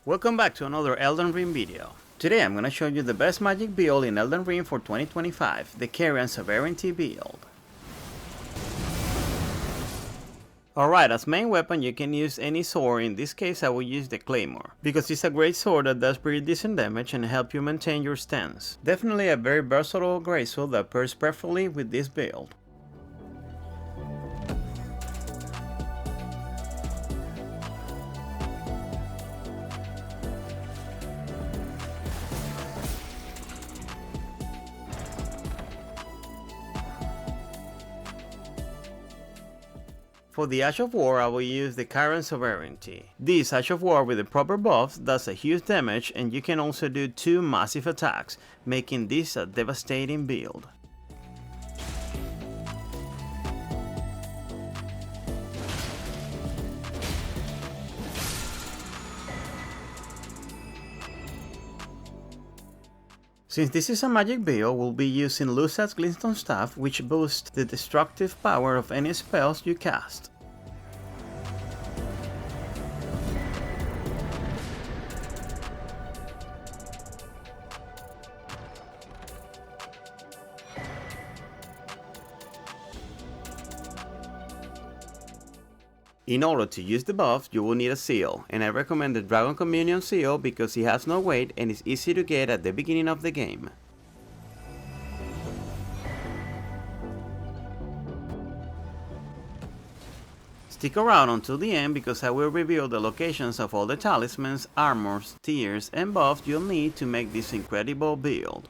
Welcome back to another Elden Ring video. Today I'm gonna show you the best magic build in Elden Ring for 2025, the Carian Sovereignty Build. Alright, as main weapon you can use any sword. In this case I will use the Claymore, because it's a great sword that does pretty decent damage and help you maintain your stance. Definitely a very versatile greatsword that pairs perfectly with this build. For the Ash of War I will use the Carian Sovereignty. This Ash of War with the proper buffs does a huge damage, and you can also do 2 massive attacks, making this a devastating build. Since this is a magic build, we'll be using Lusat's Glintstone staff, which boosts the destructive power of any spells you cast. In order to use the buff, you will need a seal, and I recommend the Dragon Communion seal because it has no weight and is easy to get at the beginning of the game. Stick around until the end because I will reveal the locations of all the talismans, armors, tiers, and buffs you'll need to make this incredible build.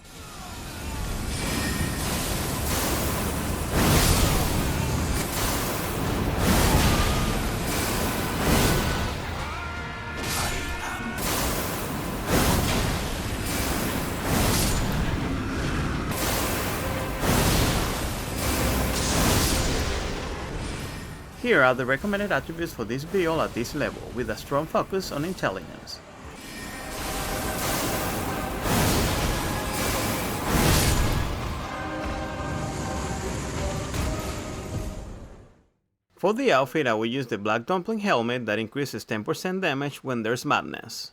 Here are the recommended attributes for this build at this level, with a strong focus on intelligence. For the outfit I will use the Black Dumpling helmet that increases 10% damage when there's madness.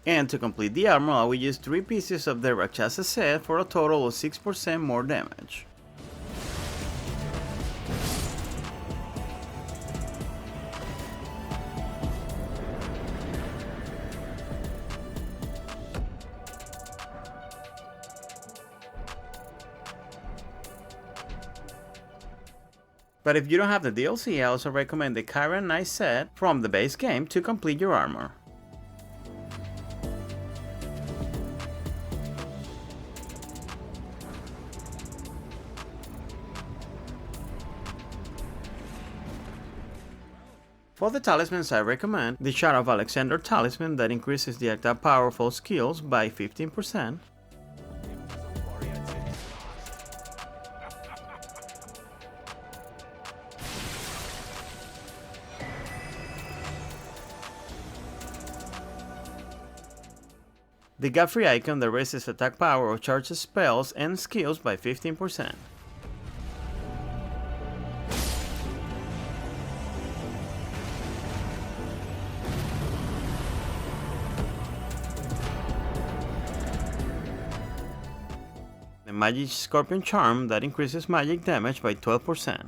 And to complete the armor, I will use 3 pieces of the Rakshasa set for a total of 6% more damage. But if you don't have the DLC, I also recommend the Carian Knight set from the base game to complete your armor. For the talismans I recommend the Shard of Alexander talisman that increases the attack power of all skills by 15%. The Godfrey icon that raises attack power or charges spells and skills by 15%. The Magic Scorpion Charm that increases magic damage by 12%.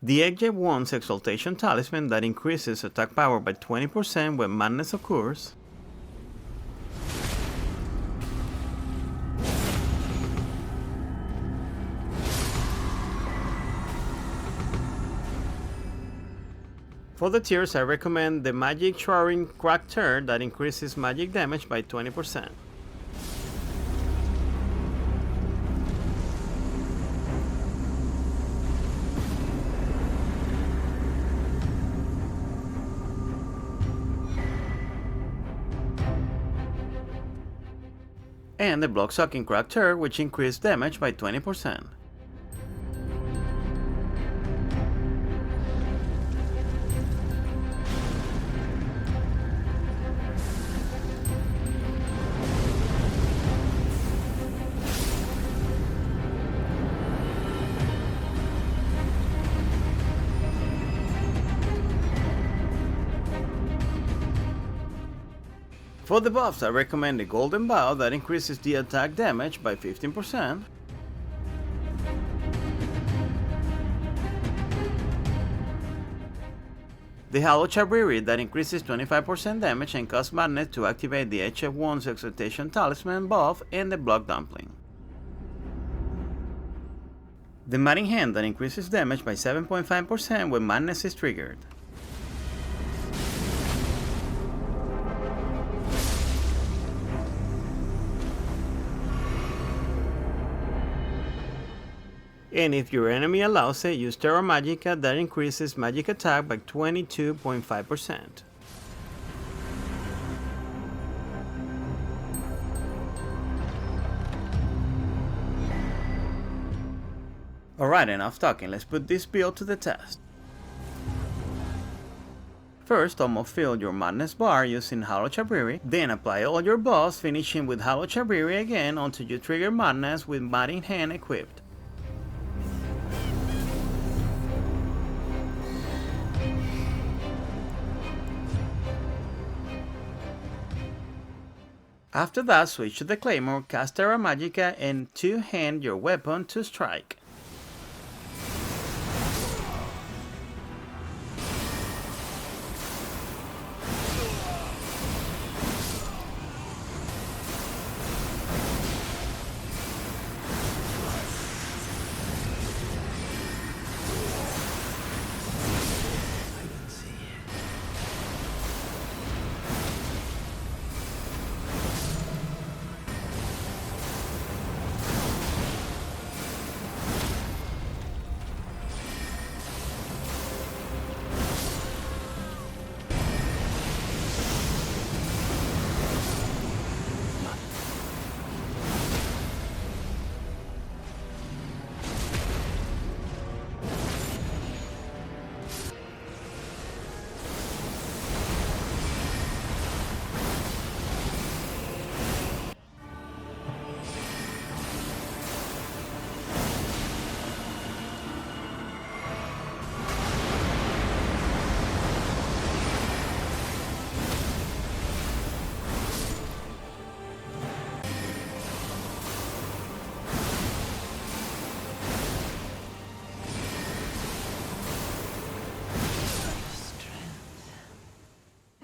The Eggjet Wand's Exaltation Talisman that increases attack power by 20% when madness occurs. For the tiers I recommend the Magic Shrouding Cracked Tear that increases magic damage by 20%. and the block sucking character, which increased damage by 20%. For the buffs, I recommend the Golden Bow that increases the attack damage by 15%, the Hollow Chabiri that increases 25% damage and costs madness to activate the HF1's Exaltation Talisman buff, and the Block Dumpling. The Matting Hand that increases damage by 7.5% when madness is triggered. And if your enemy allows it, use Terra Magica that increases magic attack by 22.5%. Alright, enough talking, let's put this build to the test. First, almost fill your madness bar using Hollow Chabiri, then apply all your buffs, finishing with Hollow Chabiri again until you trigger madness with Matting Hand equipped. After that, switch to the Claymore, cast Terra Magica, and two-hand your weapon to strike.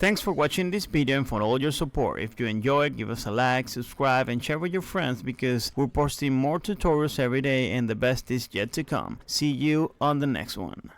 Thanks for watching this video and for all your support. If you enjoyed, give us a like, subscribe, and share with your friends because we're posting more tutorials every day and the best is yet to come. See you on the next one.